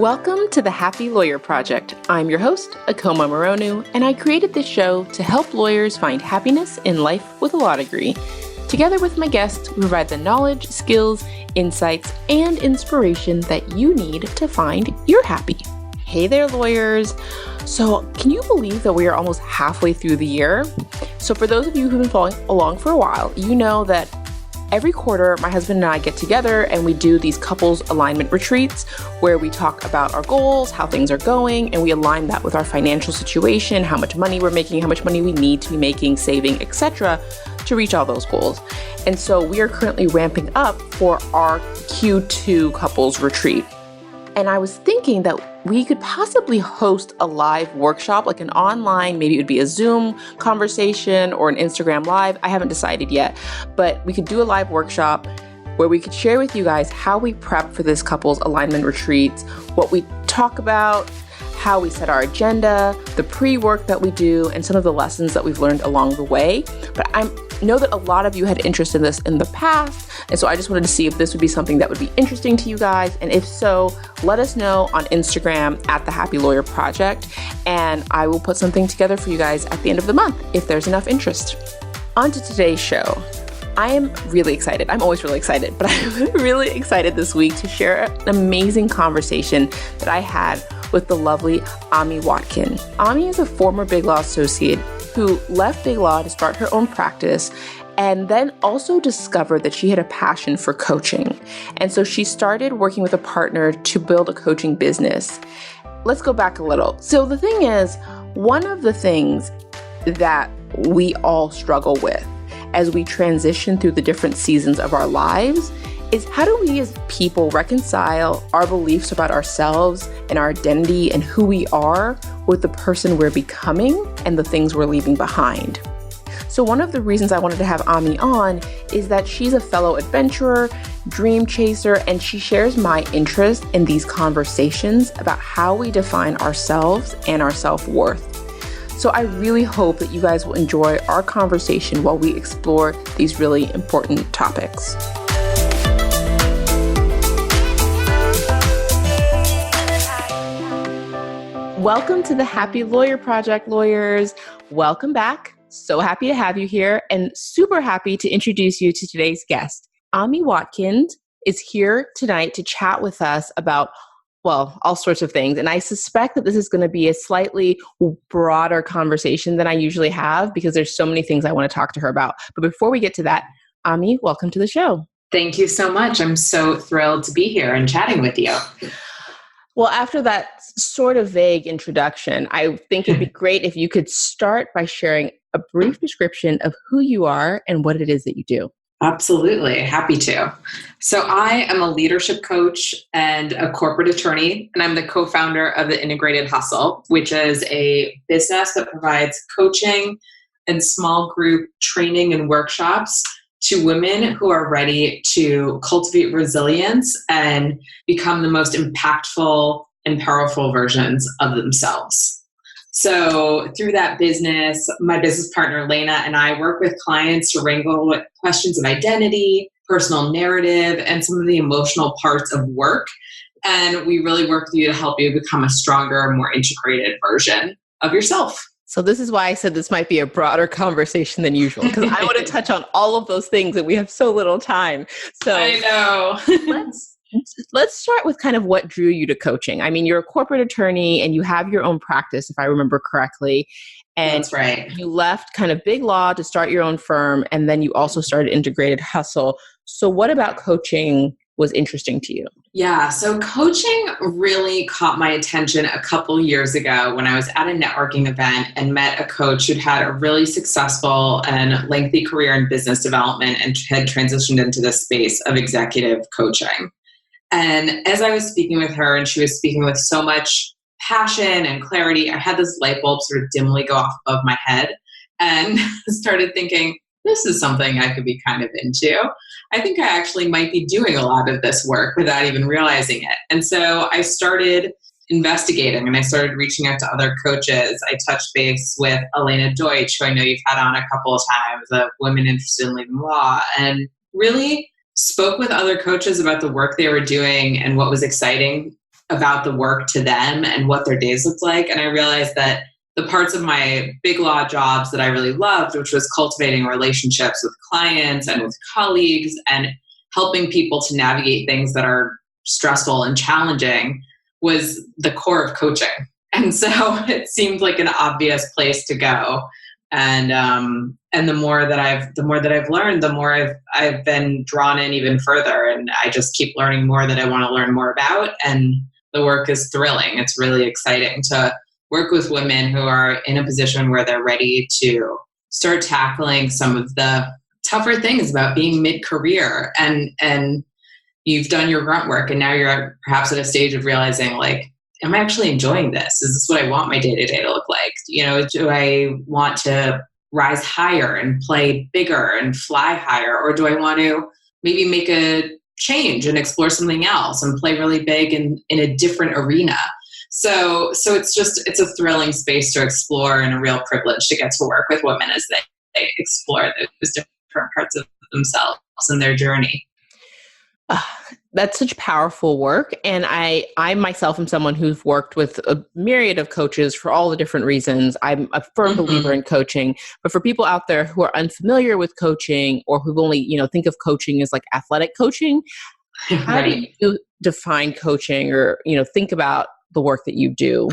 Welcome to the Happy Lawyer Project. I'm your host, Akoma Moronu, and I created this show to help lawyers find happiness in life with a law degree. Together with my guests, we provide the knowledge, skills, insights, and inspiration that you need to find your happy. Hey there, lawyers. So can you believe that we are almost halfway through the year? So for those of you who've been following along for a while, you know that every quarter, my husband and I get together and we do these couples alignment retreats where we talk about our goals, how things are going, and we align that with our financial situation, how much money we're making, how much money we need to be making, saving, etc., to reach all those goals. And so we are currently ramping up for our Q2 couples retreat. And I was thinking that we could possibly host a live workshop, like an online, maybe it would be a Zoom conversation or an Instagram live. I haven't decided yet, but we could do a live workshop where we could share with you guys how we prep for this couples alignment retreat, what we talk about, how we set our agenda, the pre-work that we do, and some of the lessons that we've learned along the way. But I know that a lot of you had interest in this in the past, and so I just wanted to see if this would be something that would be interesting to you guys. And if so, let us know on Instagram at the Happy Lawyer Project, and I will put something together for you guys at the end of the month if there's enough interest. On to today's show. I am really excited. I'm always really excited, but I'm really excited this week to share an amazing conversation that I had with the lovely Ami Watkin. Ami is a former Big Law associate who left Big Law to start her own practice and then also discovered that she had a passion for coaching. And so she started working with a partner to build a coaching business. Let's go back a little. So the thing is, one of the things that we all struggle with as we transition through the different seasons of our lives is how do we as people reconcile our beliefs about ourselves and our identity and who we are with the person we're becoming and the things we're leaving behind. So one of the reasons I wanted to have Ami on is that she's a fellow adventurer, dream chaser, and she shares my interest in these conversations about how we define ourselves and our self-worth. So I really hope that you guys will enjoy our conversation while we explore these really important topics. Welcome to the Happy Lawyer Project, lawyers. Welcome back. So happy to have you here and super happy to introduce you to today's guest. Ami Watkin is here tonight to chat with us about all sorts of things. And I suspect that this is going to be a slightly broader conversation than I usually have because there's so many things I want to talk to her about. But before we get to that, Ami, welcome to the show. Thank you so much. I'm so thrilled to be here and chatting with you. Well, after that sort of vague introduction, I think it'd be great if you could start by sharing a brief description of who you are and what it is that you do. Absolutely. Happy to. So I am a leadership coach and a corporate attorney, and I'm the co-founder of the Integrated Hustle, which is a business that provides coaching and small group training and workshops to women who are ready to cultivate resilience and become the most impactful and powerful versions of themselves. So through that business, my business partner, Lena, and I work with clients to wrangle with questions of identity, personal narrative, and some of the emotional parts of work. And we really work with you to help you become a stronger, more integrated version of yourself. So this is why I said this might be a broader conversation than usual, because I want to touch on all of those things and we have so little time. So I know. Let's start with kind of what drew you to coaching. I mean, you're a corporate attorney and you have your own practice, if I remember correctly. And that's right. You left kind of Big Law to start your own firm, and then you also started Integrated Hustle. So what about coaching was interesting to you? Yeah, so coaching really caught my attention a couple years ago when I was at a networking event and met a coach who'd had a really successful and lengthy career in business development and had transitioned into the space of executive coaching. And as I was speaking with her and she was speaking with so much passion and clarity, I had this light bulb sort of dimly go off above my head and started thinking, this is something I could be kind of into. I think I actually might be doing a lot of this work without even realizing it. And so I started investigating and I started reaching out to other coaches. I touched base with Elena Deutsch, who I know you've had on a couple of times, of women interested in leaving law, and really spoke with other coaches about the work they were doing and what was exciting about the work to them and what their days looked like. And I realized that the parts of my big law jobs that I really loved, which was cultivating relationships with clients and with colleagues and helping people to navigate things that are stressful and challenging, was the core of coaching. And so it seemed like an obvious place to go. And the more that I've learned, the more I've been drawn in even further. And I just keep learning more that I want to learn more about. And the work is thrilling. It's really exciting to work with women who are in a position where they're ready to start tackling some of the tougher things about being mid-career, and you've done your grunt work, and now you're perhaps at a stage of realizing, like, am I actually enjoying this? Is this what I want my day-to-day to look like? Do I want to rise higher and play bigger and fly higher? Or do I want to maybe make a change and explore something else and play really big in a different arena? So it's a thrilling space to explore, and a real privilege to get to work with women as they explore those different parts of themselves and their journey. That's such powerful work. And I myself am someone who's worked with a myriad of coaches for all the different reasons. I'm a firm believer in coaching, but for people out there who are unfamiliar with coaching, or who only, think of coaching as like athletic coaching, how do you define coaching, or, think about the work that you do?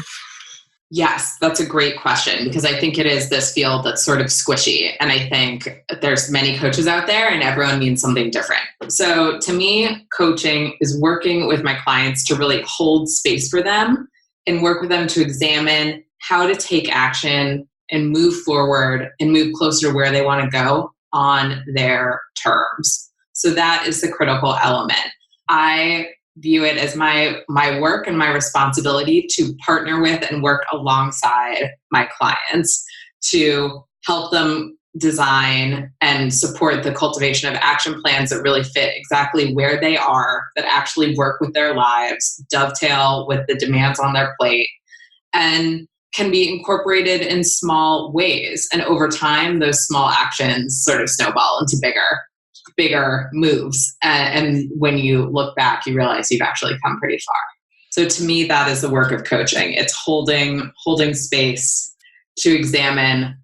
Yes, that's a great question, because I think it is this field that's sort of squishy. And I think there's many coaches out there and everyone means something different. So to me, coaching is working with my clients to really hold space for them and work with them to examine how to take action and move forward and move closer to where they want to go on their terms. So that is the critical element. I view it as my work and my responsibility to partner with and work alongside my clients to help them design and support the cultivation of action plans that really fit exactly where they are, that actually work with their lives, dovetail with the demands on their plate, and can be incorporated in small ways. And over time, those small actions sort of snowball into bigger moves. And when you look back, you realize you've actually come pretty far. So to me, that is the work of coaching. It's holding space to examine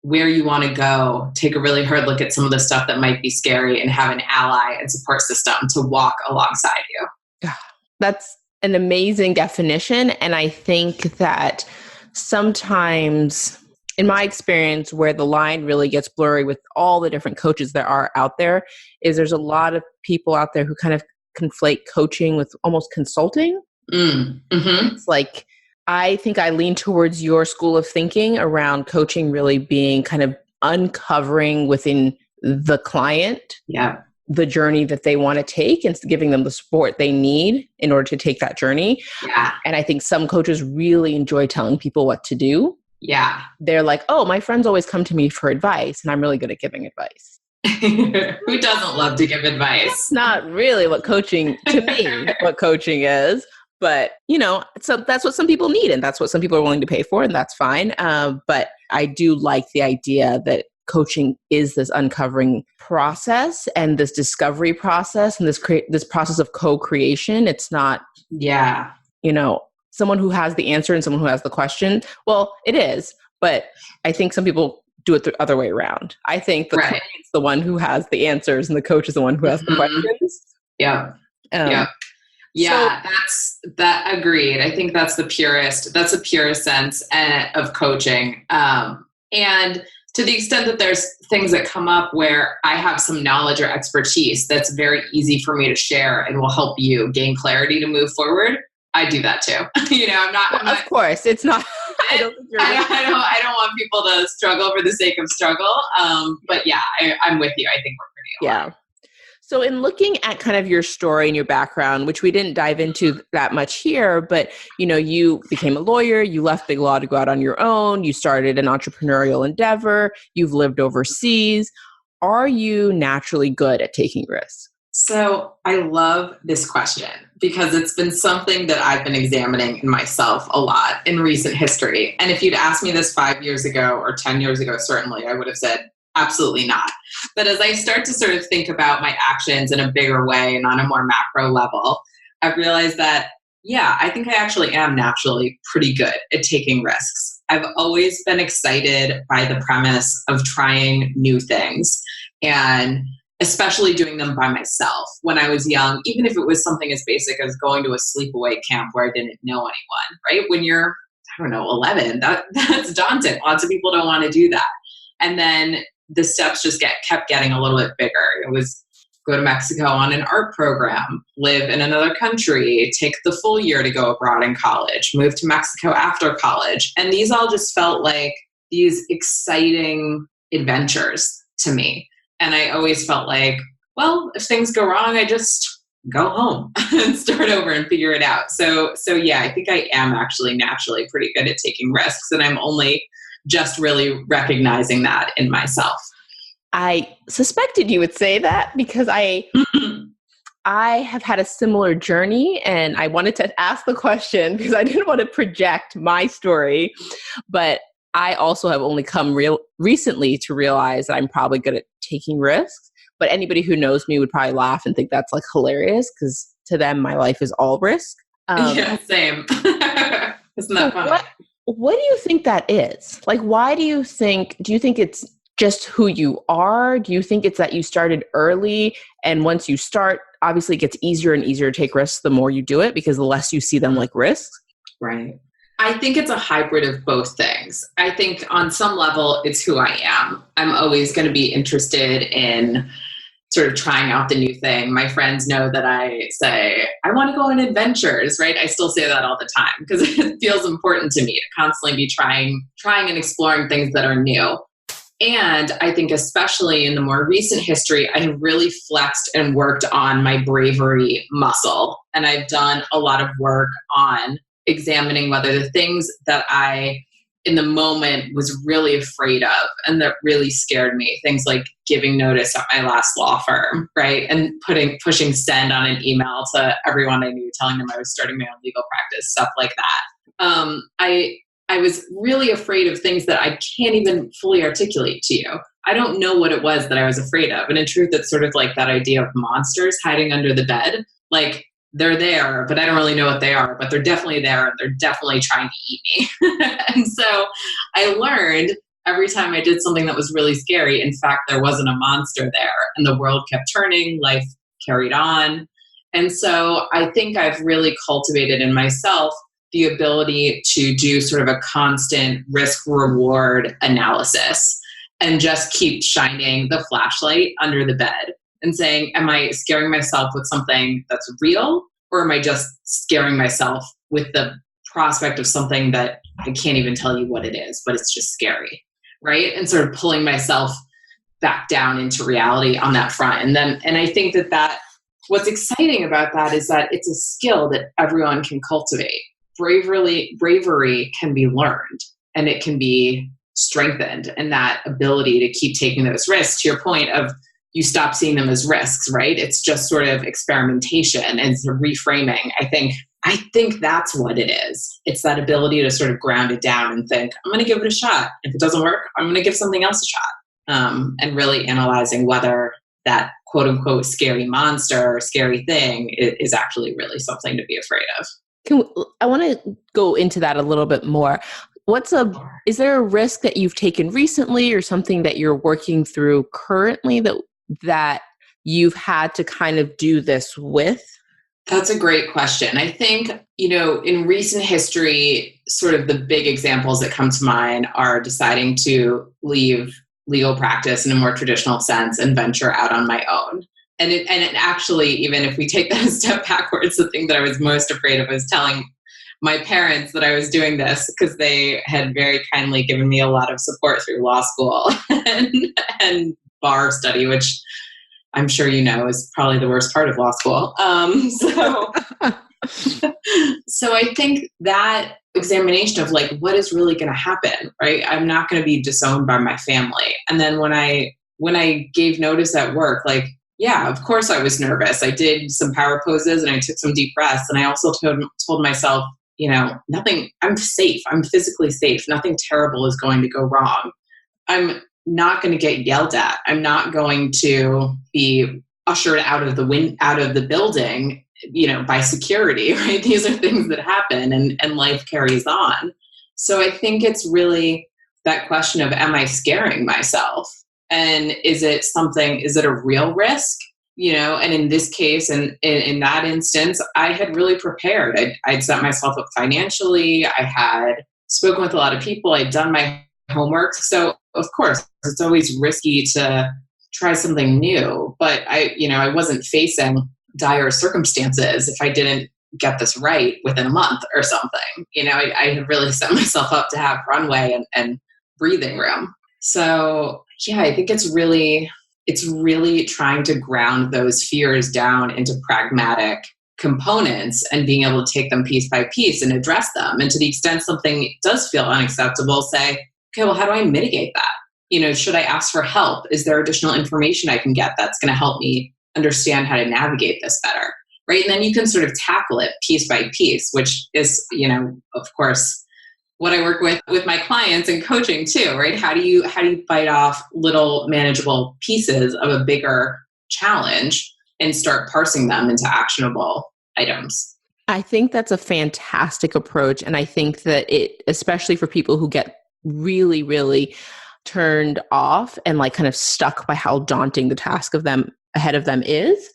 where you want to go, take a really hard look at some of the stuff that might be scary, and have an ally and support system to walk alongside you. That's an amazing definition. And I think that sometimes, in my experience, where the line really gets blurry with all the different coaches there are out there, is there's a lot of people out there who kind of conflate coaching with almost consulting. It's like, I think I lean towards your school of thinking around coaching really being kind of uncovering within the client the journey that they want to take, and giving them the support they need in order to take that journey. And I think some coaches really enjoy telling people what to do. They're like, oh, my friends always come to me for advice, and I'm really good at giving advice. Who doesn't love to give advice? That's not really what coaching, to me, what coaching is. But, so that's what some people need, and that's what some people are willing to pay for, and that's fine. But I do like the idea that coaching is this uncovering process and this discovery process and this process of co-creation. It's not, someone who has the answer and someone who has the question. Well, it is, but I think some people do it the other way around. I think the client's the one who has the answers and the coach is the one who has the questions. That's agreed. I think that's the purest sense of coaching. And to the extent that there's things that come up where I have some knowledge or expertise that's very easy for me to share and will help you gain clarity to move forward, I do that too. Of course, it's not. I don't want people to struggle for the sake of struggle. But yeah, I'm with you. I think we're pretty aligned. So in looking at kind of your story and your background, which we didn't dive into that much here, but you became a lawyer, you left big law to go out on your own, you started an entrepreneurial endeavor, you've lived overseas. Are you naturally good at taking risks? So I love this question because it's been something that I've been examining in myself a lot in recent history. And if you'd asked me this 5 years ago or 10 years ago, certainly I would have said, absolutely not. But as I start to sort of think about my actions in a bigger way and on a more macro level, I've realized that Yeah, I think I actually am naturally pretty good at taking risks. I've always been excited by the premise of trying new things and especially doing them by myself. When I was young, even if it was something as basic as going to a sleepaway camp where I didn't know anyone, right? When you're, I don't know, 11, that's daunting. Lots of people don't want to do that. And then the steps just kept getting a little bit bigger. It was go to Mexico on an art program, live in another country, take the full year to go abroad in college, move to Mexico after college. And these all just felt like these exciting adventures to me. And I always felt like, well, if things go wrong, I just go home and start over and figure it out. So yeah, I think I am actually naturally pretty good at taking risks. And I'm only just really recognizing that in myself. I suspected you would say that because I have had a similar journey, and I wanted to ask the question because I didn't want to project my story, but I also have only come recently to realize that I'm probably good at taking risks. But anybody who knows me would probably laugh and think that's like hilarious because to them, my life is all risk. Yeah, same. Isn't that funny? What do you think that is? Like, why do you think it's just who you are? Do you think it's that you started early and once you start, obviously it gets easier and easier to take risks the more you do it because the less you see them like risks? Right. I think it's a hybrid of both things. I think on some level it's who I am. I'm always going to be interested in sort of trying out the new thing. My friends know that I say, I want to go on adventures, right? I still say that all the time because it feels important to me to constantly be trying and exploring things that are new. And I think especially in the more recent history, I have really flexed and worked on my bravery muscle. And I've done a lot of work on examining whether the things that I, in the moment, was really afraid of and that really scared me, things like giving notice at my last law firm, right? And pushing send on an email to everyone I knew, telling them I was starting my own legal practice, stuff like that. I was really afraid of things that I can't even fully articulate to you. I don't know what it was that I was afraid of. And in truth, it's sort of like that idea of monsters hiding under the bed. Like they're there, but I don't really know what they are, but they're definitely there. And they're definitely trying to eat me. And so I learned every time I did something that was really scary, in fact, there wasn't a monster there and the world kept turning, life carried on. And so I think I've really cultivated in myself the ability to do sort of a constant risk reward analysis and just keep shining the flashlight under the bed and saying, am I scaring myself with something that's real, or am I just scaring myself with the prospect of something that I can't even tell you what it is, but it's just scary, right? And sort of pulling myself back down into reality on that front. And I think that what's exciting about that is that it's a skill that everyone can cultivate. Bravery can be learned and it can be strengthened, and that ability to keep taking those risks, to your point of you stop seeing them as risks, right? It's just sort of experimentation and reframing. I think that's what it is. It's that ability to sort of ground it down and think, I'm going to give it a shot. If it doesn't work, I'm going to give something else a shot. And really analyzing whether that quote unquote scary monster or scary thing is actually really something to be afraid of. I want to go into that a little bit more. Is there a risk that you've taken recently or something that you're working through currently that you've had to kind of do this with? That's a great question. I think, in recent history, sort of the big examples that come to mind are deciding to leave legal practice in a more traditional sense and venture out on my own. And it actually, even if we take that a step backwards, the thing that I was most afraid of was telling my parents that I was doing this, because they had very kindly given me a lot of support through law school and bar study, which I'm sure is probably the worst part of law school. So I think that examination of like, what is really going to happen, right? I'm not going to be disowned by my family. And then when I gave notice at work, like, yeah, of course I was nervous. I did some power poses and I took some deep breaths. And I also told myself, nothing, I'm safe. I'm physically safe. Nothing terrible is going to go wrong. I'm not going to get yelled at. I'm not going to be ushered out of the building by security, right? These are things that happen and life carries on. So I think it's really that question of, am I scaring myself? And is it a real risk? And in this case, and in that instance, I had really prepared. I'd set myself up financially. I had spoken with a lot of people. I'd done my homework. So of course, it's always risky to try something new, but I wasn't facing dire circumstances if I didn't get this right within a month or something. I had really set myself up to have runway and breathing room. So yeah, I think it's really trying to ground those fears down into pragmatic components and being able to take them piece by piece and address them. And to the extent something does feel unacceptable, say, okay, well, how do I mitigate that? Should I ask for help? Is there additional information I can get that's going to help me understand how to navigate this better? Right. And then you can sort of tackle it piece by piece, which is, of course, what I work with my clients and coaching too, right? How do you bite off little manageable pieces of a bigger challenge and start parsing them into actionable items? I think that's a fantastic approach. And I think that especially for people who get really, really turned off and like kind of stuck by how daunting the task ahead of them is.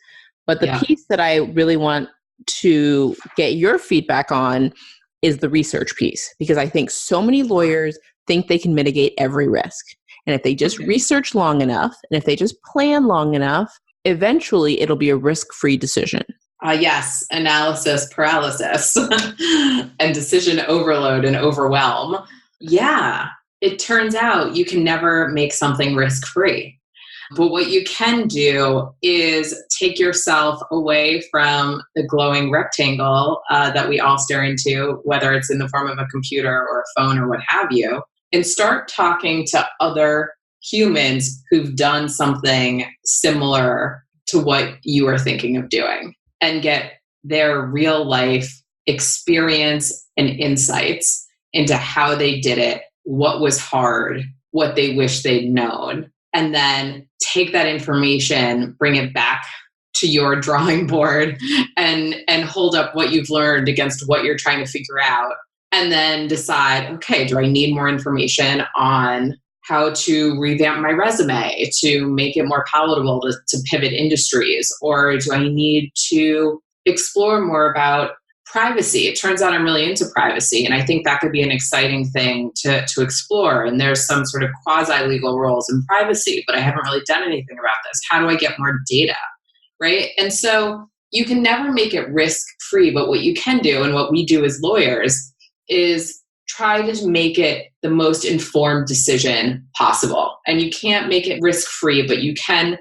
But the piece that I really want to get your feedback on is the research piece, because I think so many lawyers think they can mitigate every risk. And if they just research long enough, and if they just plan long enough, eventually it'll be a risk-free decision. Yes, analysis paralysis and decision overload and overwhelm. Yeah, it turns out you can never make something risk-free. But what you can do is take yourself away from the glowing rectangle that we all stare into, whether it's in the form of a computer or a phone or what have you, and start talking to other humans who've done something similar to what you are thinking of doing, and get their real life experience and insights into how they did it, what was hard, what they wish they'd known. And then take that information, bring it back to your drawing board and hold up what you've learned against what you're trying to figure out. And then decide, okay, do I need more information on how to revamp my resume to make it more palatable to pivot industries? Or do I need to explore more about privacy? It turns out I'm really into privacy, and I think that could be an exciting thing to explore. And there's some sort of quasi-legal roles in privacy, but I haven't really done anything about this. How do I get more data, right? And so you can never make it risk-free, but what you can do, and what we do as lawyers, is try to make it the most informed decision possible. And you can't make it risk-free, but you can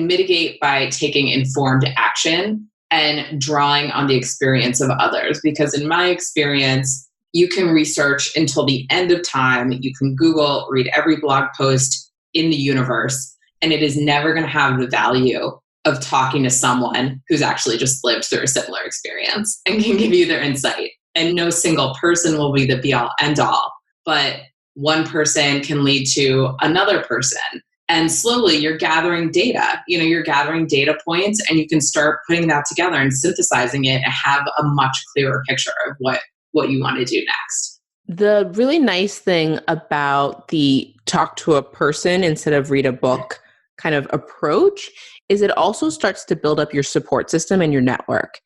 mitigate by taking informed action and drawing on the experience of others. Because in my experience, you can research until the end of time. You can Google, read every blog post in the universe, and it is never going to have the value of talking to someone who's actually just lived through a similar experience and can give you their insight. And no single person will be the be all end all, but one person can lead to another person. And slowly you're gathering data, you're gathering data points, and you can start putting that together and synthesizing it and have a much clearer picture of what you want to do next. The really nice thing about the talk to a person instead of read a book kind of approach is it also starts to build up your support system and your network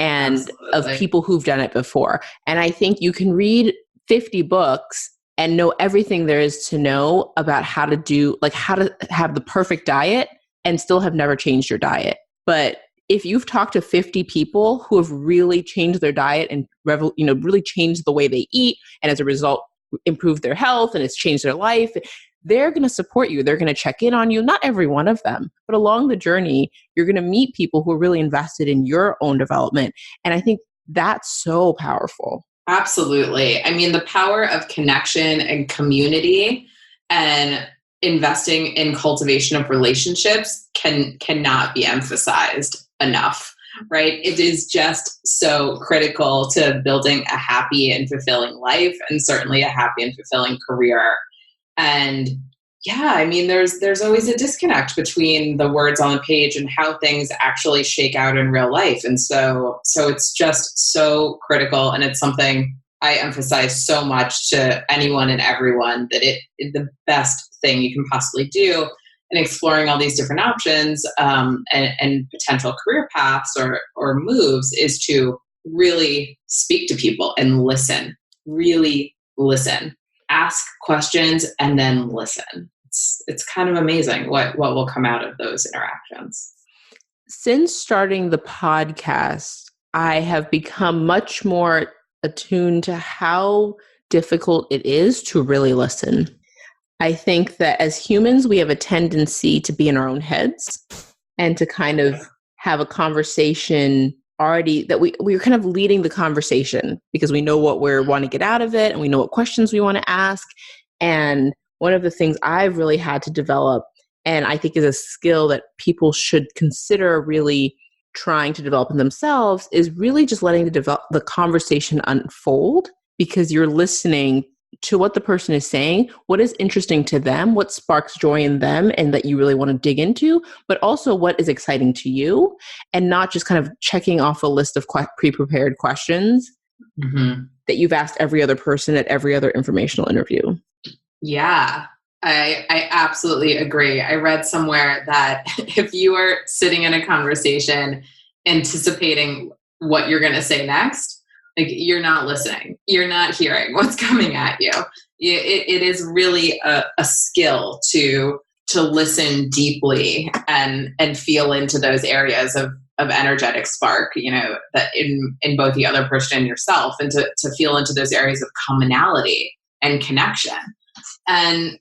and Absolutely. Of people who've done it before. And I think you can read 50 books and know everything there is to know about how to have the perfect diet and still have never changed your diet. But if you've talked to 50 people who have really changed their diet and really changed the way they eat, and as a result improved their health and it's changed their life, they're going to support you. They're going to check in on you. Not every one of them, but along the journey, you're going to meet people who are really invested in your own development. And I think that's so powerful. Absolutely. I mean, the power of connection and community and investing in cultivation of relationships cannot be emphasized enough, right? It is just so critical to building a happy and fulfilling life, and certainly a happy and fulfilling career. And Yeah, I mean, there's always a disconnect between the words on the page and how things actually shake out in real life. And so it's just so critical, and it's something I emphasize so much to anyone and everyone, that the best thing you can possibly do in exploring all these different options, and potential career paths or moves, is to really speak to people and listen. Really listen. Ask questions and then listen. It's kind of amazing what will come out of those interactions. Since starting the podcast, I have become much more attuned to how difficult it is to really listen. I think that as humans, we have a tendency to be in our own heads and to kind of have a conversation already that we're kind of leading the conversation because we know what we want to get out of it and we know what questions we want to ask. And one of the things I've really had to develop, and I think is a skill that people should consider really trying to develop in themselves, is really just letting the conversation unfold, because you're listening to what the person is saying, what is interesting to them, what sparks joy in them and that you really want to dig into, but also what is exciting to you, and not just kind of checking off a list of pre-prepared questions that you've asked every other person at every other informational interview. Yeah, I absolutely agree. I read somewhere that if you are sitting in a conversation anticipating what you're going to say next, like, you're not listening. You're not hearing what's coming at you. It is really a skill to listen deeply and feel into those areas of energetic spark, that in both the other person and yourself, and to feel into those areas of commonality and connection. And,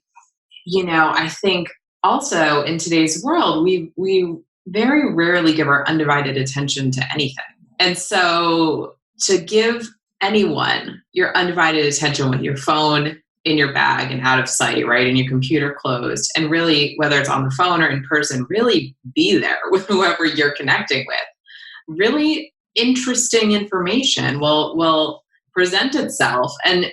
I think also in today's world, we very rarely give our undivided attention to anything. And so to give anyone your undivided attention with your phone in your bag and out of sight, right, and your computer closed, and really, whether it's on the phone or in person, really be there with whoever you're connecting with. Really interesting information will present itself, and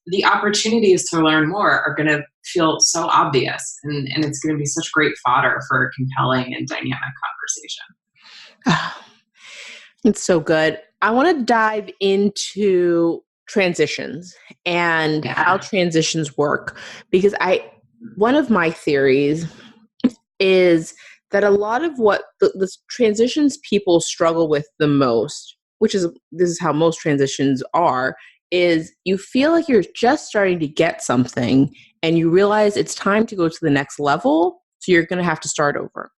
the opportunities to learn more are going to feel so obvious, and it's going to be such great fodder for a compelling and dynamic conversation. It's so good. I want to dive into transitions and how transitions work, because one of my theories is that a lot of what the transitions people struggle with the most, this is how most transitions are, is you feel like you're just starting to get something and you realize it's time to go to the next level. So you're going to have to start over.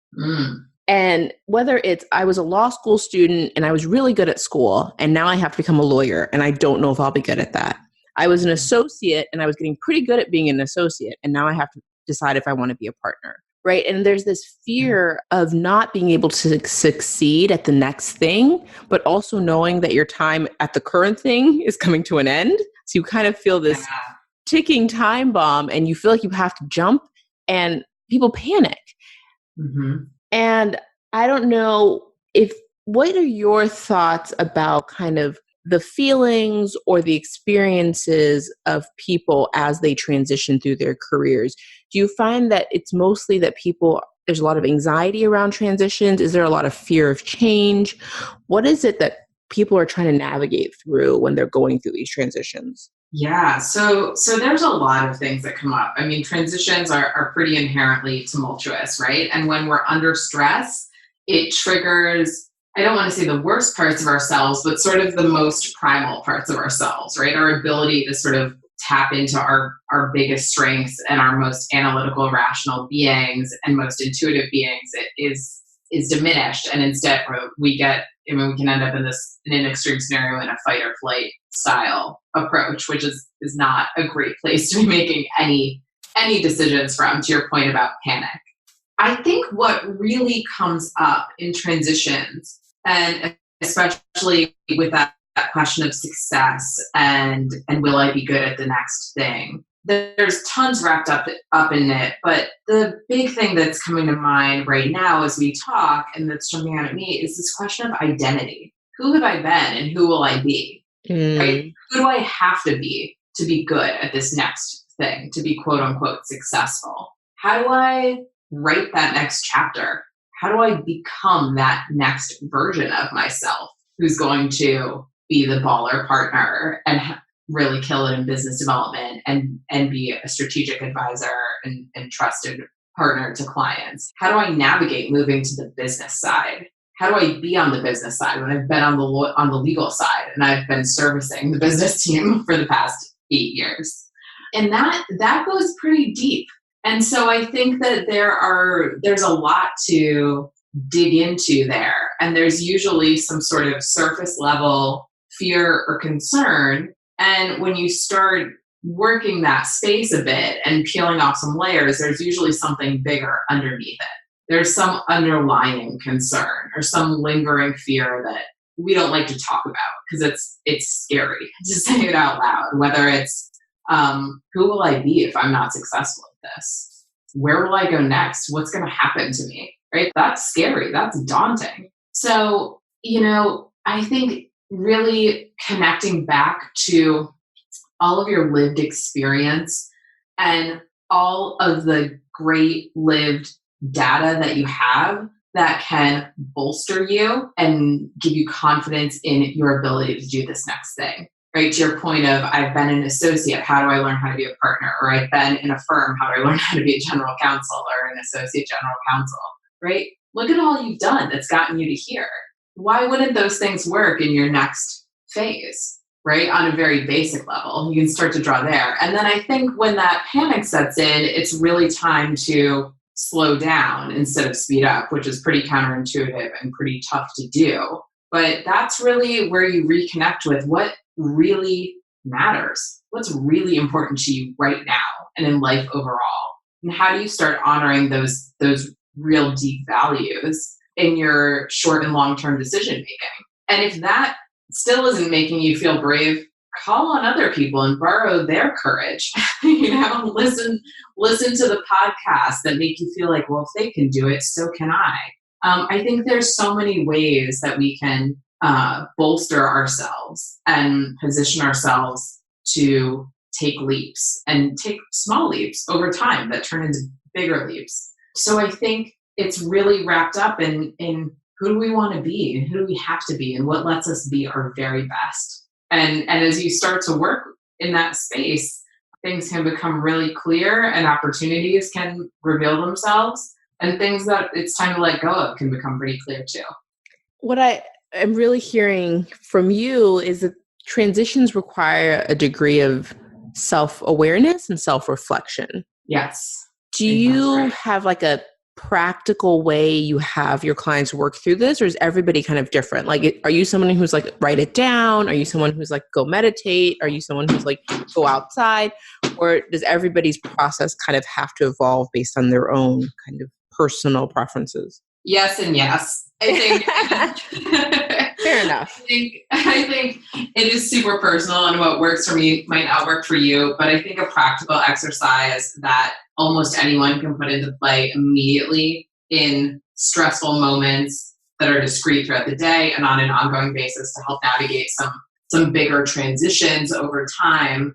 And whether it's, I was a law school student and I was really good at school, and now I have to become a lawyer and I don't know if I'll be good at that. I was an associate and I was getting pretty good at being an associate, and now I have to decide if I want to be a partner. Right. And there's this fear of not being able to succeed at the next thing, but also knowing that your time at the current thing is coming to an end. So you kind of feel this ticking time bomb, and you feel like you have to jump, and people panic. And I don't know what are your thoughts about kind of the feelings or the experiences of people as they transition through their careers? Do you find that it's mostly that there's a lot of anxiety around transitions? Is there a lot of fear of change? What is it that people are trying to navigate through when they're going through these transitions? Yeah, so there's a lot of things that come up. I mean, transitions are pretty inherently tumultuous, right? And when we're under stress, it triggers, I don't want to say the worst parts of ourselves, but sort of the most primal parts of ourselves, right? Our ability to sort of tap into our biggest strengths and our most analytical, rational beings and most intuitive beings is diminished. And instead we can end up in an extreme scenario in a fight or flight style approach, which is not a great place to be making any decisions from, to your point about panic. I think what really comes up in transitions, and especially with that question of success and will I be good at the next thing, there's tons wrapped up in it. But the big thing that's coming to mind right now as we talk, and that's jumping out at me, is this question of identity. Who have I been and who will I be? Right? Who do I have to be good at this next thing, to be quote unquote successful? how do I write that next chapter? How do I become that next version of myself who's going to be the baller partner and really kill it in business development and be a strategic advisor and trusted partner to clients? How do I navigate moving to the business side? How do I be on the business side when I've been on the legal side and I've been servicing the business team for the past 8 years? And that goes pretty deep. And so I think that there's a lot to dig into there. And there's usually some sort of surface level fear or concern. And when you start working that space a bit and peeling off some layers, there's usually something bigger underneath it. There's some underlying concern or some lingering fear that we don't like to talk about because it's scary to say it out loud, whether it's who will I be if I'm not successful at this? Where will I go next? What's going to happen to me? Right? That's scary. That's daunting. So, I think really connecting back to all of your lived experience and all of the great lived data that you have that can bolster you and give you confidence in your ability to do this next thing. Right, to your point of I've been an associate, how do I learn how to be a partner? Or I've been in a firm, how do I learn how to be a general counsel or an associate general counsel? Right? Look at all you've done that's gotten you to here. Why wouldn't those things work in your next phase? Right? On a very basic level, you can start to draw there. And then I think when that panic sets in, it's really time to slow down instead of speed up, which is pretty counterintuitive and pretty tough to do. But that's really where you reconnect with what really matters, what's really important to you right now and in life overall. And how do you start honoring those real deep values in your short and long-term decision making? And if that still isn't making you feel brave, call on other people and borrow their courage. Listen to the podcasts that make you feel like, well, if they can do it, so can I. I think there's so many ways that we can bolster ourselves and position ourselves to take leaps and take small leaps over time that turn into bigger leaps. So I think it's really wrapped up in who do we want to be and who do we have to be and what lets us be our very best. And as you start to work in that space, things can become really clear and opportunities can reveal themselves and things that it's time to let go of can become pretty clear too. What I am really hearing from you is that transitions require a degree of self-awareness and self-reflection. Yes. Do you have like a practical way you have your clients work through this, or is everybody kind of different? Like, are you someone who's like, write it down? Are you someone who's like, go meditate? Are you someone who's like, go outside? Or does everybody's process kind of have to evolve based on their own kind of personal preferences? Yes and yes. I think fair enough. I think it is super personal, and what works for me might not work for you, but I think a practical exercise that almost anyone can put into play immediately in stressful moments that are discrete throughout the day and on an ongoing basis to help navigate some bigger transitions over time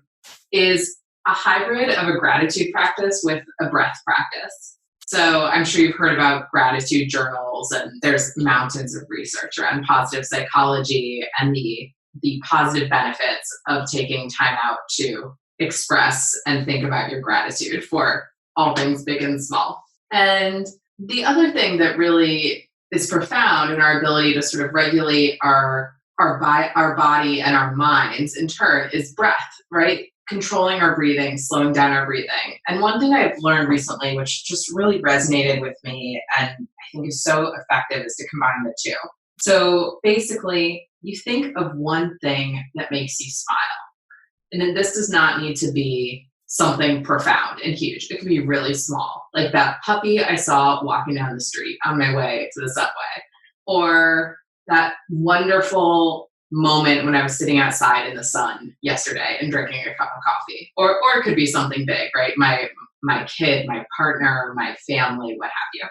is a hybrid of a gratitude practice with a breath practice. So I'm sure you've heard about gratitude journals, and there's mountains of research around positive psychology and the positive benefits of taking time out to express and think about your gratitude for all things big and small. And the other thing that really is profound in our ability to sort of regulate our body and our minds in turn is breath, right? Controlling our breathing, slowing down our breathing. And one thing I've learned recently, which just really resonated with me and I think is so effective, is to combine the two. So basically, you think of one thing that makes you smile. And then this does not need to be something profound and huge. It can be really small, like that puppy I saw walking down the street on my way to the subway, or that wonderful moment when I was sitting outside in the sun yesterday and drinking a cup of coffee, or it could be something big, right? My kid, my partner, my family, what have you.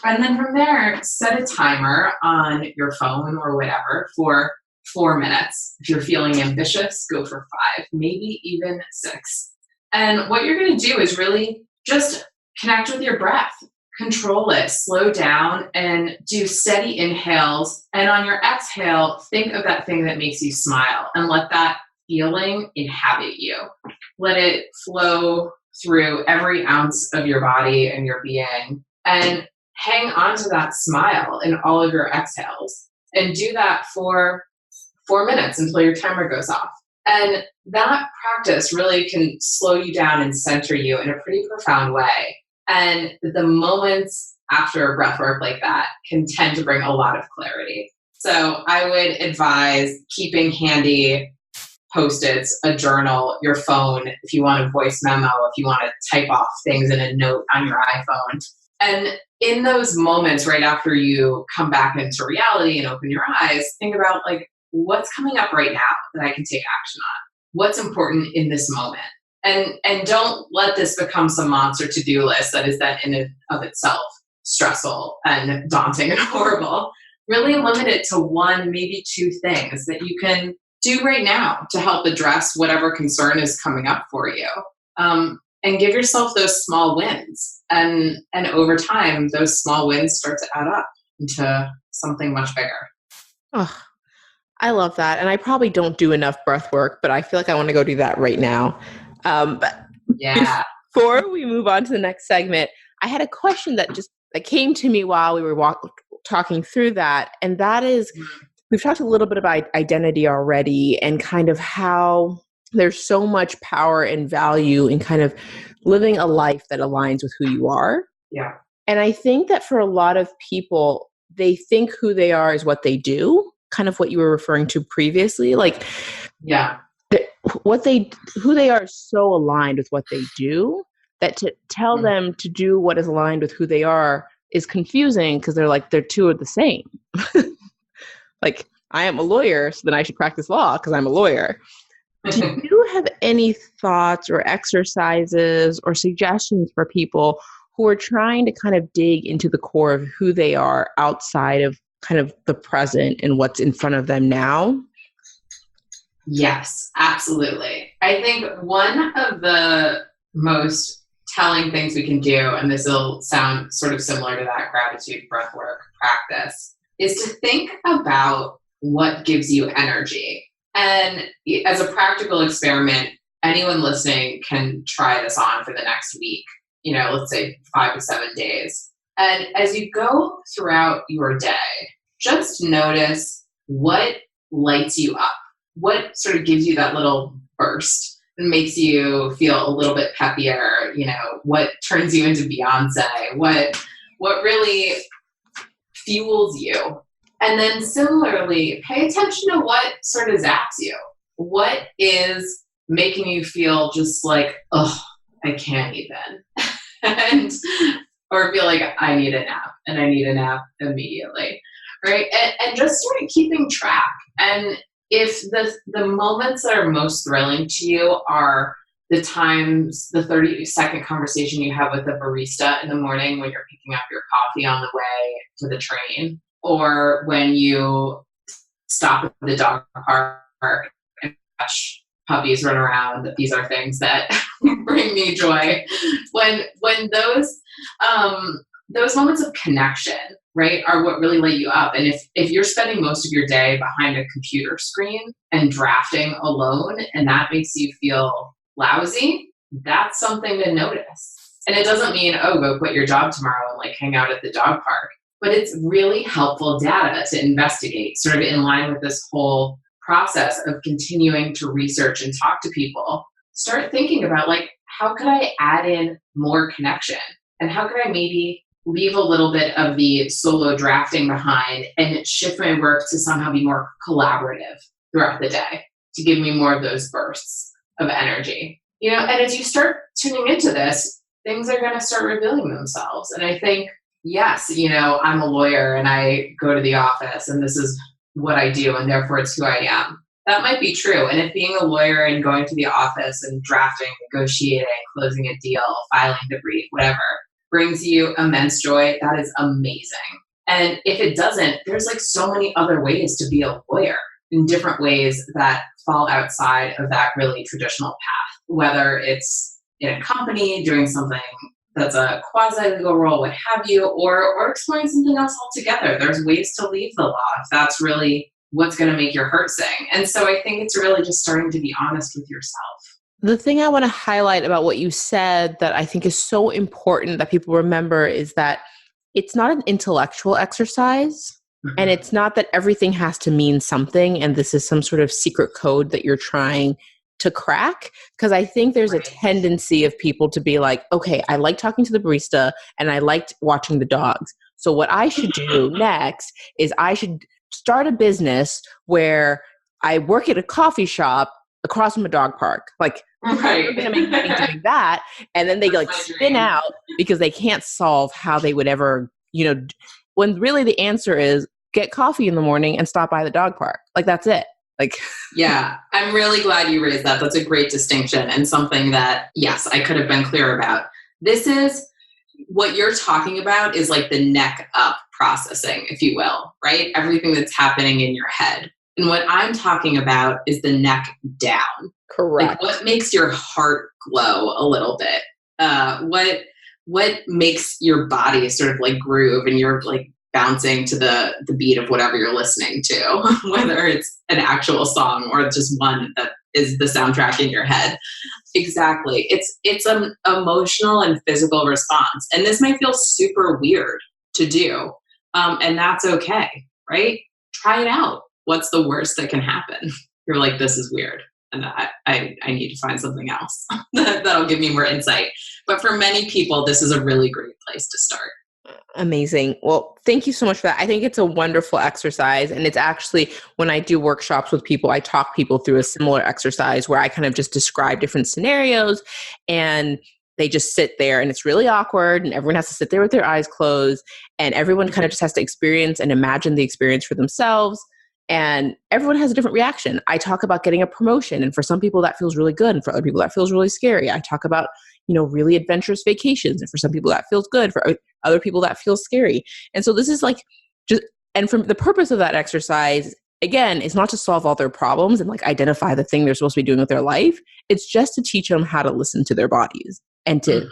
And then from there, set a timer on your phone or whatever for 4 minutes. If you're feeling ambitious, go for 5, maybe even 6. And what you're going to do is really just connect with your breath, control it, slow down, and do steady inhales. And on your exhale, think of that thing that makes you smile and let that feeling inhabit you. Let it flow through every ounce of your body and your being, and hang on to that smile in all of your exhales. And do that for 4 minutes until your timer goes off. And that practice really can slow you down and center you in a pretty profound way. And the moments after a breath work like that can tend to bring a lot of clarity. So I would advise keeping handy Post-its, a journal, your phone, if you want a voice memo, if you want to type off things in a note on your iPhone. And in those moments right after you come back into reality and open your eyes, think about like, what's coming up right now that I can take action on? What's important in this moment? And don't let this become some monster to-do list that is then in and of itself stressful and daunting and horrible. Really limit it to one, maybe two things that you can do right now to help address whatever concern is coming up for you. And give yourself those small wins. And over time, those small wins start to add up into something much bigger. Oh, I love that. And I probably don't do enough breath work, but I feel like I want to go do that right now. But yeah. Before we move on to the next segment, I had a question that came to me while we were talking through that. And that is, we've talked a little bit about identity already and kind of how there's so much power and value in kind of living a life that aligns with who you are. Yeah. And I think that for a lot of people, they think who they are is what they do, kind of what you were referring to previously. Like, yeah, who they are is so aligned with what they do that to tell them to do what is aligned with who they are is confusing because they're two of the same. Like, I am a lawyer, so then I should practice law because I'm a lawyer. Do you have any thoughts or exercises or suggestions for people who are trying to kind of dig into the core of who they are outside of kind of the present and what's in front of them now? Yes, absolutely. I think one of the most telling things we can do, and this will sound sort of similar to that gratitude breathwork practice, is to think about what gives you energy. And as a practical experiment, anyone listening can try this on for the next week, let's say 5 to 7 days. And as you go throughout your day, just notice what lights you up, what sort of gives you that little burst and makes you feel a little bit peppier, what turns you into Beyonce, what really fuels you. And then similarly, pay attention to what sort of zaps you. What is making you feel just like, oh, I can't even. Or feel like I need a nap and I need a nap immediately, right? And just sort of keeping track. And if the moments that are most thrilling to you are the times, the 30-second conversation you have with a barista in the morning when you're picking up your coffee on the way to the train, or when you stop at the dog park and watch puppies run around, these are things that bring me joy. When those moments of connection, right, are what really light you up. And if you're spending most of your day behind a computer screen and drafting alone, and that makes you feel lousy, that's something to notice. And it doesn't mean, go quit your job tomorrow and hang out at the dog park. But it's really helpful data to investigate, sort of in line with this whole process of continuing to research and talk to people. Start thinking about how could I add in more connection? And how could I maybe leave a little bit of the solo drafting behind and shift my work to somehow be more collaborative throughout the day to give me more of those bursts of energy? And as you start tuning into this, things are going to start revealing themselves. And I think, yes, I'm a lawyer and I go to the office and this is what I do and therefore it's who I am. That might be true. And if being a lawyer and going to the office and drafting, negotiating, closing a deal, filing the brief, whatever, brings you immense joy, that is amazing. And if it doesn't, there's so many other ways to be a lawyer in different ways that fall outside of that really traditional path, whether it's in a company doing something that's a quasi-legal role, what have you, or exploring something else altogether. There's ways to leave the law if that's really what's going to make your heart sing. And so I think it's really just starting to be honest with yourself. The thing I want to highlight about what you said that I think is so important that people remember is that it's not an intellectual exercise. And it's not that everything has to mean something and this is some sort of secret code that you're trying to crack. Because I think there's a tendency of people to be like, okay, I like talking to the barista and I liked watching the dogs. So what I should do next is I should start a business where I work at a coffee shop across from a dog park. Like, we're going to make money doing that. And then they like spin out because they can't solve how they would ever, when really the answer is get coffee in the morning and stop by the dog park. Like, that's it. Like, yeah, I'm really glad you raised that. That's a great distinction and something that, yes, I could have been clear about. This is what you're talking about is like the neck up processing, if you will, right? Everything that's happening in your head. And what I'm talking about is the neck down. Correct. Like what makes your heart glow a little bit? What makes your body sort of like groove and you're like bouncing to the beat of whatever you're listening to, whether it's an actual song or just one that is the soundtrack in your head. Exactly. It's an emotional and physical response. And this might feel super weird to do. And that's okay, right? Try it out. What's the worst that can happen? You're like, this is weird. And I need to find something else that'll give me more insight. But for many people, this is a really great place to start. Amazing. Well, thank you so much for that. I think it's a wonderful exercise. And it's actually, when I do workshops with people, I talk people through a similar exercise where I kind of just describe different scenarios and they just sit there and it's really awkward and everyone has to sit there with their eyes closed and everyone kind of just has to experience and imagine the experience for themselves. And everyone has a different reaction. I talk about getting a promotion. And for some people that feels really good. And for other people that feels really scary. I talk about, really adventurous vacations. And for some people that feels good. For other people that feels scary. And so this is like just, and from the purpose of that exercise, again, it's not to solve all their problems and like identify the thing they're supposed to be doing with their life. It's just to teach them how to listen to their bodies and to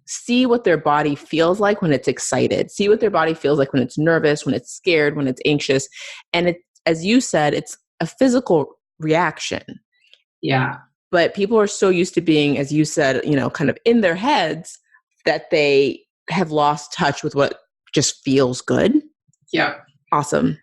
see what their body feels like when it's excited, see what their body feels like when it's nervous, when it's scared, when it's anxious. And as you said, it's a physical reaction. Yeah. But people are so used to being, as you said, kind of in their heads that they have lost touch with what just feels good. Yeah. Awesome.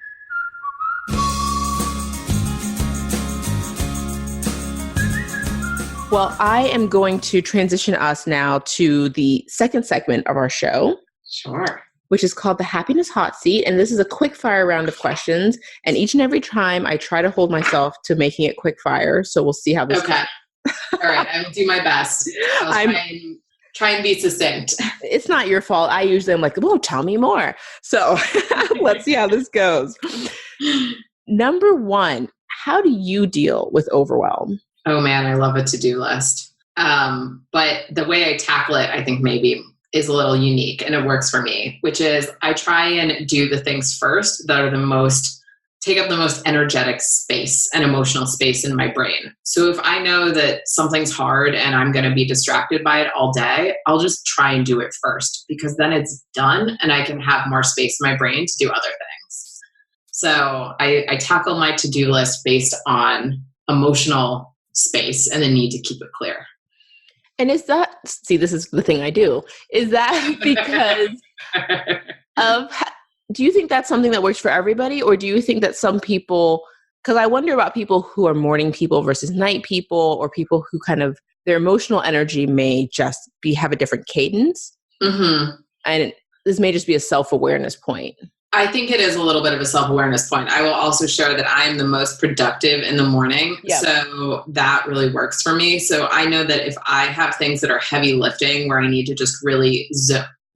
Well, I am going to transition us now to the second segment of our show. Sure. Which is called the Happiness Hot Seat. And this is a quick fire round of questions. And each and every time I try to hold myself to making it quick fire. So we'll see how this goes. All right. I will do my best. I'll try and be succinct. It's not your fault. I usually am like, oh, tell me more. So let's see how this goes. Number one, how do you deal with overwhelm? Oh man, I love a to-do list. But the way I tackle it, I think maybe is a little unique and it works for me, which is I try and do the things first that are take up the most energetic space and emotional space in my brain. So if I know that something's hard and I'm going to be distracted by it all day, I'll just try and do it first because then it's done and I can have more space in my brain to do other things. So I tackle my to-do list based on emotional space and the need to keep it clear. And is that, see, this is the thing I do. Is that because do you think that's something that works for everybody? Or do you think that some people, because I wonder about people who are morning people versus night people, or people who kind of, their emotional energy may just have a different cadence. Mm-hmm. And this may just be a self-awareness point. I think it is a little bit of a self-awareness point. I will also share that I am the most productive in the morning. Yep. So that really works for me. So I know that if I have things that are heavy lifting where I need to just really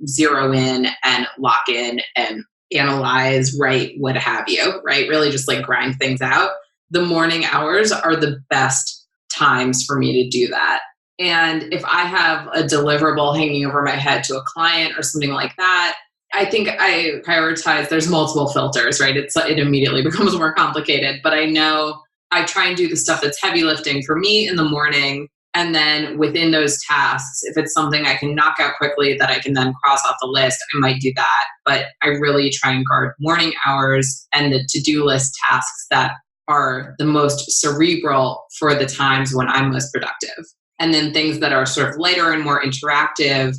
zero in and lock in and analyze, write, what have you, right? Really just like grind things out. The morning hours are the best times for me to do that. And if I have a deliverable hanging over my head to a client or something like that, I think I prioritize, there's multiple filters, right? It immediately becomes more complicated, but I know I try and do the stuff that's heavy lifting for me in the morning And then within those tasks, if it's something I can knock out quickly that I can then cross off the list, I might do that. But I really try and guard morning hours and the to-do list tasks that are the most cerebral for the times when I'm most productive. And then things that are sort of lighter and more interactive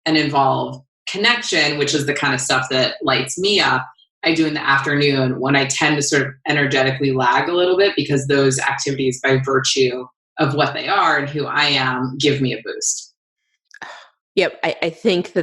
and involve connection, which is the kind of stuff that lights me up, I do in the afternoon when I tend to sort of energetically lag a little bit because those activities, by virtue of what they are and who I am, give me a boost. Yep. I think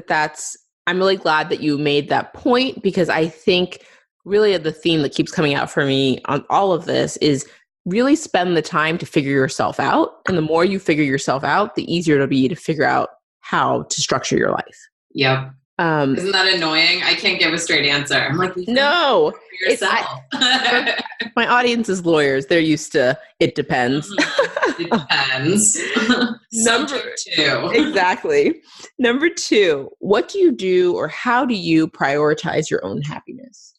I'm really glad that you made that point, because I think really the theme that keeps coming out for me on all of this is really spend the time to figure yourself out. And the more you figure yourself out, the easier it'll be to figure out how to structure your life. Yep. Isn't that annoying? I can't give a straight answer. I'm like, no, for yourself. My audience is lawyers. They're used to, it depends. It depends. Number 2. Exactly. Number 2, what do you do or how do you prioritize your own happiness?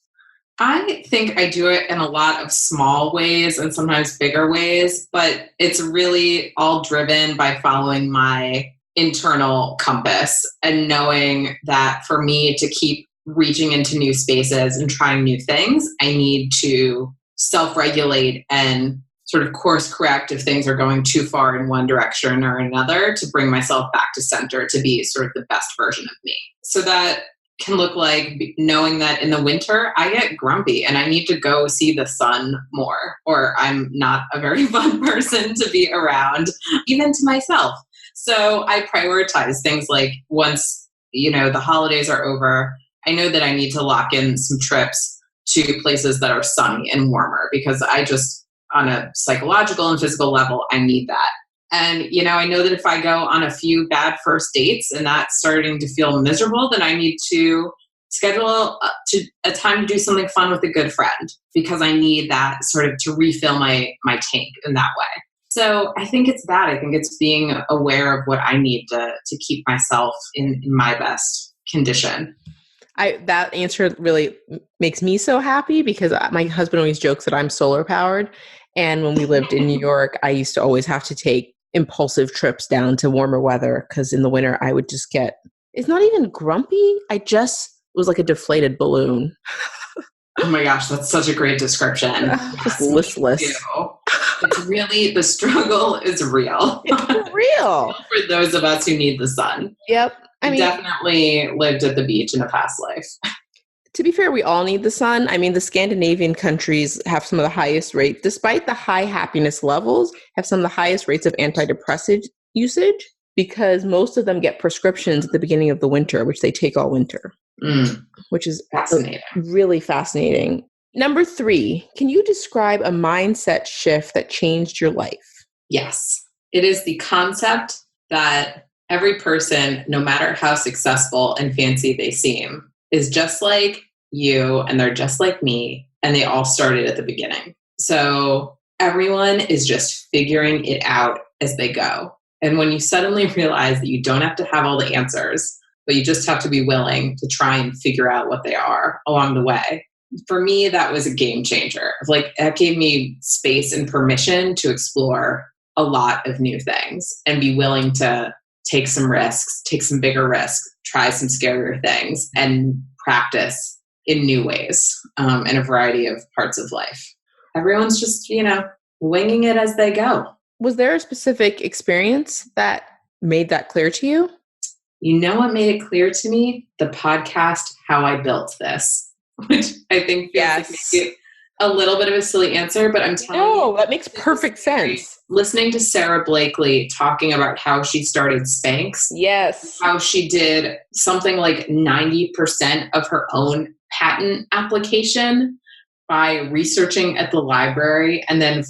I think I do it in a lot of small ways and sometimes bigger ways, but it's really all driven by following my internal compass and knowing that for me to keep reaching into new spaces and trying new things, I need to self-regulate and sort of course correct if things are going too far in one direction or another to bring myself back to center to be sort of the best version of me. So that can look like knowing that in the winter I get grumpy and I need to go see the sun more, or I'm not a very fun person to be around, even to myself. So I prioritize things like once, the holidays are over, I know that I need to lock in some trips to places that are sunny and warmer because I just, on a psychological and physical level, I need that. And, I know that if I go on a few bad first dates and that's starting to feel miserable, then I need to schedule a time to do something fun with a good friend because I need that sort of to refill my tank in that way. So I think it's that. I think it's being aware of what I need to keep myself in my best condition. That answer really makes me so happy because my husband always jokes that I'm solar powered. And when we lived in New York, I used to always have to take impulsive trips down to warmer weather because in the winter I would just it's not even grumpy. It was like a deflated balloon. Oh my gosh, that's such a great description. Just listless. It's really, the struggle is real. It's real. For those of us who need the sun. Yep. I definitely lived at the beach in a past life. To be fair, we all need the sun. I mean, the Scandinavian countries have some of the highest rates, despite the high happiness levels, have some of the highest rates of antidepressant usage because most of them get prescriptions at the beginning of the winter, which they take all winter, which is fascinating. Really fascinating. Number 3, can you describe a mindset shift that changed your life? Yes. It is the concept that every person, no matter how successful and fancy they seem, is just like you and they're just like me and they all started at the beginning. So everyone is just figuring it out as they go. And when you suddenly realize that you don't have to have all the answers, but you just have to be willing to try and figure out what they are along the way. For me, that was a game changer. Like, that gave me space and permission to explore a lot of new things and be willing to take some risks, take some bigger risks, try some scarier things, and practice in new ways in a variety of parts of life. Everyone's just, winging it as they go. Was there a specific experience that made that clear to you? You know what made it clear to me? The podcast, How I Built This, which I think feels like maybe a little bit of a silly answer, but I'm telling you. No, that makes perfect sense. Listening to Sarah Blakely talking about how she started Spanx. Yes. How she did something like 90% of her own patent application by researching at the library and then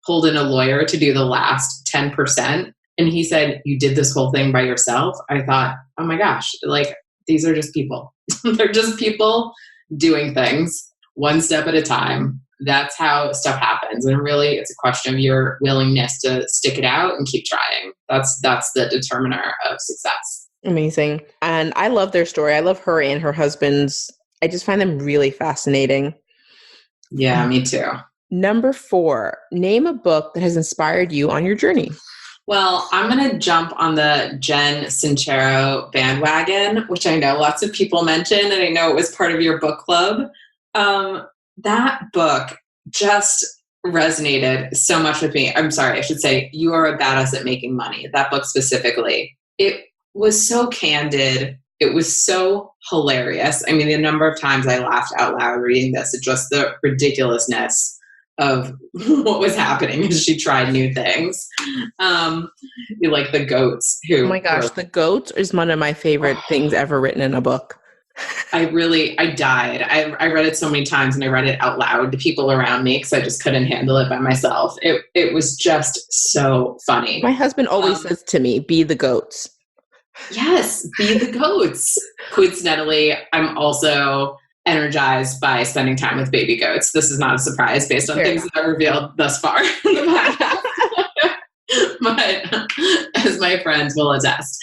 pulled in a lawyer to do the last 10%. And he said, you did this whole thing by yourself? I thought, oh my gosh, like, these are just people. They're just people doing things one step at a time. That's how stuff happens. And really, it's a question of your willingness to stick it out and keep trying. That's the determiner of success. Amazing. And I love their story. I love her and her husband's. I just find them really fascinating. Yeah, me too. Number 4, name a book that has inspired you on your journey. Well, I'm going to jump on the Jen Sincero bandwagon, which I know lots of people mentioned, and I know it was part of your book club. That book just resonated so much with me. I'm sorry, I should say, You Are a Badass at Making Money, that book specifically. It was so candid. It was so hilarious. I mean, the number of times I laughed out loud reading this, it just the ridiculousness of what was happening as she tried new things. Like the goats who. Oh my gosh, the goats is one of my favorite things ever written in a book. I died. I read it so many times and I read it out loud to people around me because I just couldn't handle it by myself. It was just so funny. My husband always says to me, be the goats. Yes, be the goats. Coincidentally, I'm also energized by spending time with baby goats. This is not a surprise based on things that I've revealed thus far in the podcast. But as my friends will attest.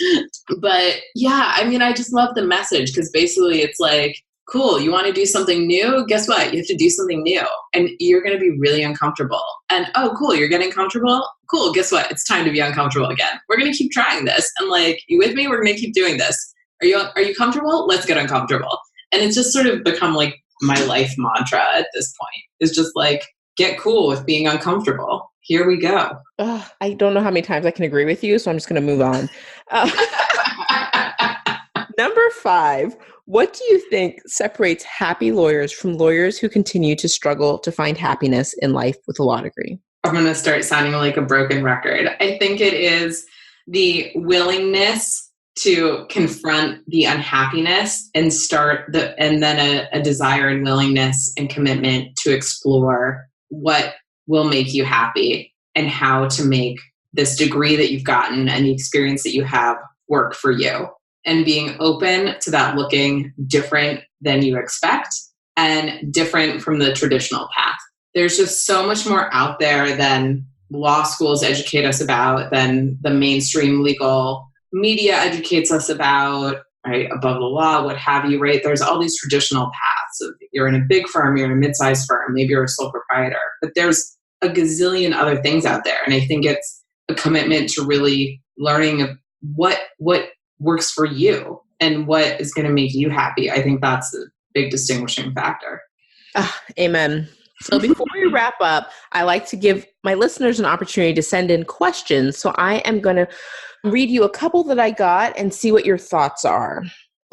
But yeah, I mean, I just love the message because basically it's like, cool, you want to do something new? Guess what? You have to do something new and you're going to be really uncomfortable. And oh, cool, you're getting comfortable? Cool, guess what? It's time to be uncomfortable again. We're going to keep trying this. And like, you with me? We're going to keep doing this. Are you comfortable? Let's get uncomfortable. And it's just sort of become like my life mantra at this point. It's just like, get cool with being uncomfortable. Here we go. I don't know how many times I can agree with you, so I'm just going to move on. Number 5, what do you think separates happy lawyers from lawyers who continue to struggle to find happiness in life with a law degree? I'm going to start sounding like a broken record. I think it is the willingness to confront the unhappiness and then a desire and willingness and commitment to explore what will make you happy and how to make this degree that you've gotten and the experience that you have work for you. And being open to that looking different than you expect and different from the traditional path. There's just so much more out there than law schools educate us about, than the mainstream legal media educates us about, right? Above the law, what have you, right? There's all these traditional paths. Of you're in a big firm, you're in a mid-sized firm, maybe you're a sole proprietor, but there's a gazillion other things out there. And I think it's a commitment to really learning what works for you and what is going to make you happy. I think that's the big distinguishing factor. Amen. So before we wrap up, I like to give my listeners an opportunity to send in questions. So I am going to read you a couple that I got and see what your thoughts are.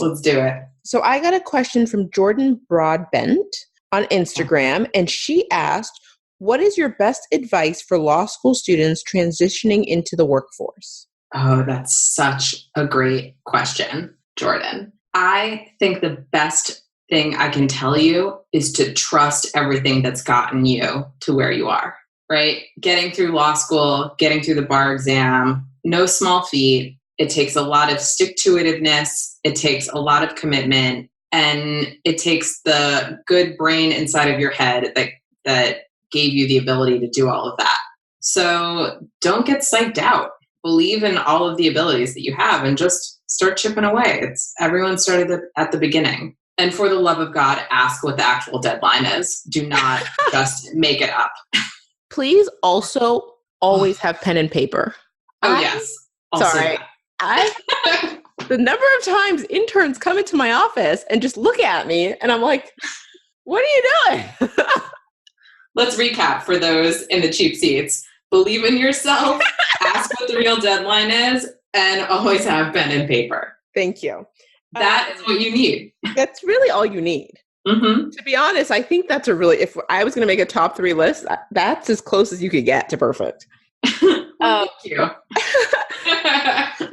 Let's do it. So I got a question from Jordan Broadbent on Instagram, and she asked, what is your best advice for law school students transitioning into the workforce? Oh, that's such a great question, Jordan. I think the best thing I can tell you is to trust everything that's gotten you to where you are, right? Getting through law school, getting through the bar exam, no small feat. It takes a lot of stick-to-itiveness. It takes a lot of commitment, and it takes the good brain inside of your head that gave you the ability to do all of that. So don't get psyched out. Believe in all of the abilities that you have and just start chipping away. Everyone started at the beginning. And for the love of God, ask what the actual deadline is. Do not just make it up. Please also always have pen and paper. Yes. Sorry. The number of times interns come into my office and just look at me and I'm like, what are you doing? Let's recap for those in the cheap seats. Believe in yourself, ask what the real deadline is, and always have pen and paper. Thank you. That is what you need. That's really all you need. Mm-hmm. To be honest, I think that's if I was going to make a top 3 list, that's as close as you could get to perfect. Thank you.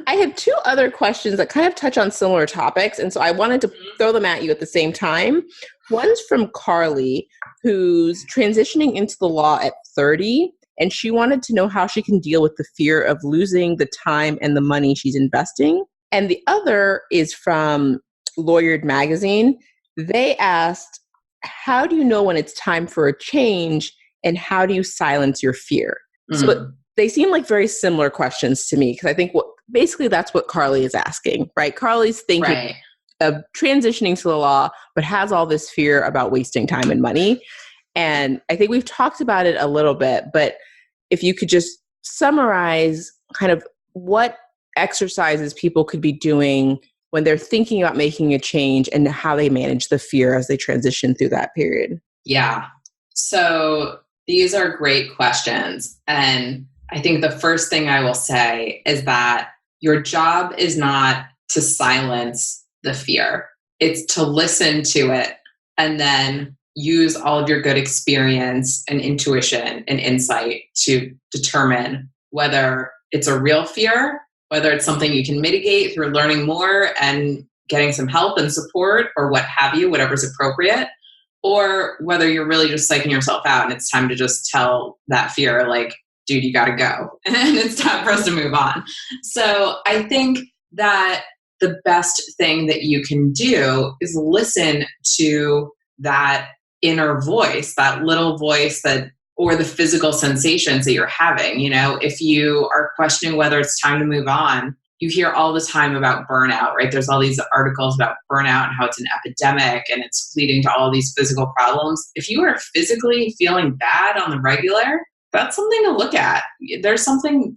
I have 2 other questions that kind of touch on similar topics, and so I wanted to throw them at you at the same time. One's from Carly, who's transitioning into the law at 30, and she wanted to know how she can deal with the fear of losing the time and the money she's investing. And the other is from Lawyered Magazine. They asked, how do you know when it's time for a change, and how do you silence your fear? So they seem like very similar questions to me, because I think basically that's what Carly is asking, right? Carly's thinking of transitioning to the law, but has all this fear about wasting time and money. And I think we've talked about it a little bit, but if you could just summarize kind of what exercises people could be doing when they're thinking about making a change and how they manage the fear as they transition through that period? Yeah. So these are great questions. And I think the first thing I will say is that your job is not to silence the fear. It's to listen to it and then use all of your good experience and intuition and insight to determine whether it's a real fear, whether it's something you can mitigate through learning more and getting some help and support or what have you, whatever's appropriate, or whether you're really just psyching yourself out and it's time to just tell that fear, like, dude, you got to go. And it's time for us to move on. So I think that the best thing that you can do is listen to that inner voice, that little voice that, or the physical sensations that you're having. You know, if you are questioning whether it's time to move on, you hear all the time about burnout, right? There's all these articles about burnout and how it's an epidemic and it's leading to all these physical problems. If you are physically feeling bad on the regular, that's something to look at. There's something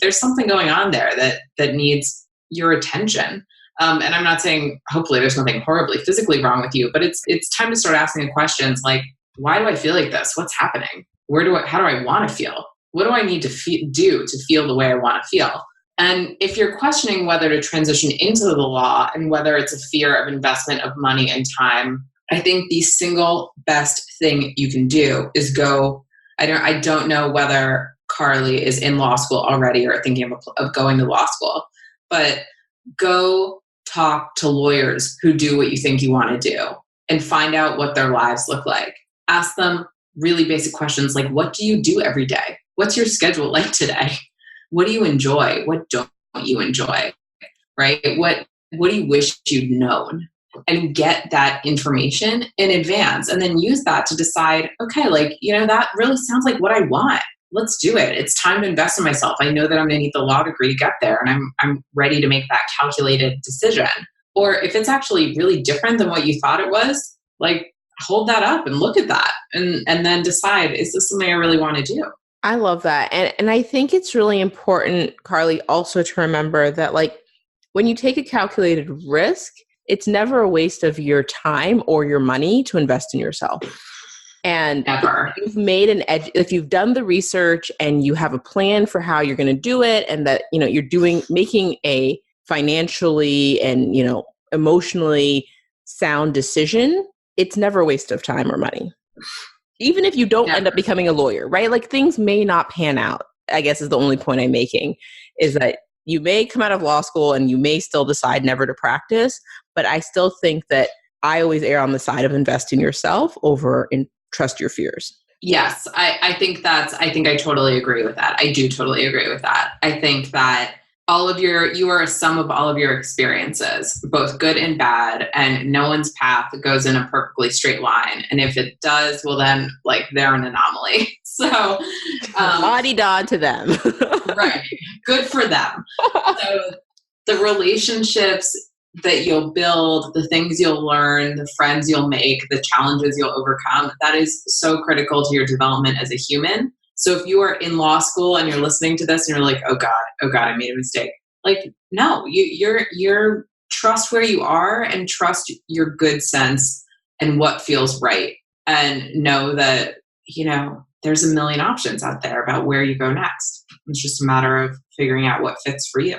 going on there that needs your attention. And I'm not saying hopefully there's nothing horribly physically wrong with you, but it's time to start asking the questions like, why do I feel like this? What's happening? How do I want to feel? What do I need to do to feel the way I want to feel? And if you're questioning whether to transition into the law and whether it's a fear of investment of money and time, I think the single best thing you can do is go. I don't know whether Carly is in law school already or thinking of going to law school, but go talk to lawyers who do what you think you want to do and find out what their lives look like. Ask them really basic questions like, what do you do every day? What's your schedule like today? What do you enjoy? What don't you enjoy? Right? What do you wish you'd known? And get that information in advance and then use that to decide, okay, like, you know, that really sounds like what I want. Let's do it. It's time to invest in myself. I know that I'm going to need the law degree to get there and I'm ready to make that calculated decision. Or if it's actually really different than what you thought it was, like hold that up and look at that and then decide, is this something I really want to do? I love that. And I think it's really important, Carly, also to remember that like when you take a calculated risk, it's never a waste of your time or your money to invest in yourself. And Never. If you've made if you've done the research and you have a plan for how you're going to do it, and that, you know, you're making a financially and, you know, emotionally sound decision, it's never a waste of time or money. Even if you don't end up becoming a lawyer, right? Like things may not pan out, I guess is the only point I'm making, is that you may come out of law school and you may still decide never to practice, but I still think that I always err on the side of invest in yourself over and trust your fears. Yes, I think I totally agree with that. I do totally agree with that. I think that you are a sum of all of your experiences, both good and bad, and no one's path goes in a perfectly straight line. And if it does, well then, like, they're an anomaly. So, la-di-da to them. Right. Good for them. So the relationships that you'll build, the things you'll learn, the friends you'll make, the challenges you'll overcome, that is so critical to your development as a human. So if you are in law school and you're listening to this and you're like, oh God, I made a mistake. Like, no, you're trust where you are and trust your good sense and what feels right. And know that, you know, there's a million options out there about where you go next. It's just a matter of figuring out what fits for you.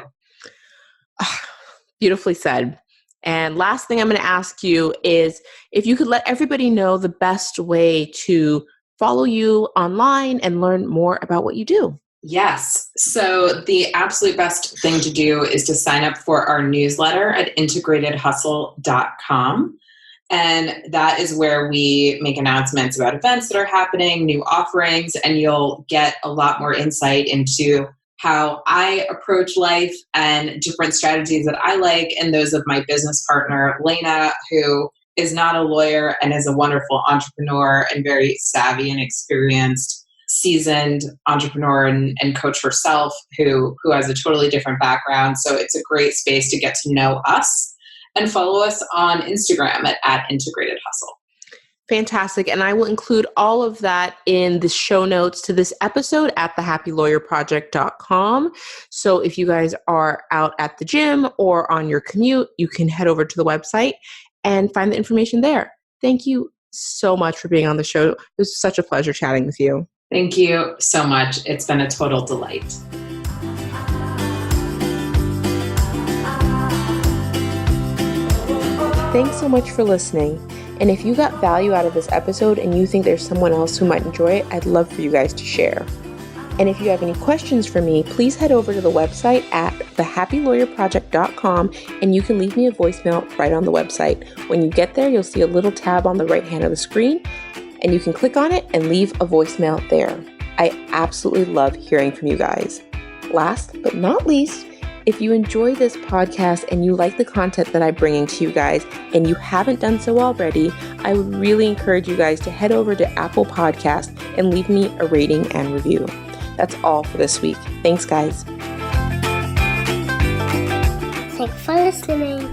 Beautifully said. And last thing I'm going to ask you is if you could let everybody know the best way to follow you online and learn more about what you do. Yes. So the absolute best thing to do is to sign up for our newsletter at integratedhustle.com. And that is where we make announcements about events that are happening, new offerings, and you'll get a lot more insight into how I approach life and different strategies that I like, and those of my business partner, Lena, who is not a lawyer and is a wonderful entrepreneur and very savvy and experienced, seasoned entrepreneur and coach herself, who has a totally different background. So it's a great space to get to know us, and follow us on Instagram at Integrated Hustle. Fantastic. And I will include all of that in the show notes to this episode at thehappylawyerproject.com. So if you guys are out at the gym or on your commute, you can head over to the website and find the information there. Thank you so much for being on the show. It was such a pleasure chatting with you. Thank you so much. It's been a total delight. Thanks so much for listening. And if you got value out of this episode and you think there's someone else who might enjoy it, I'd love for you guys to share. And if you have any questions for me, please head over to the website at thehappylawyerproject.com and you can leave me a voicemail right on the website. When you get there, you'll see a little tab on the right hand of the screen and you can click on it and leave a voicemail there. I absolutely love hearing from you guys. Last but not least, if you enjoy this podcast and you like the content that I'm bringing to you guys and you haven't done so already, I would really encourage you guys to head over to Apple Podcasts and leave me a rating and review. That's all for this week. Thanks, guys. Thanks for listening.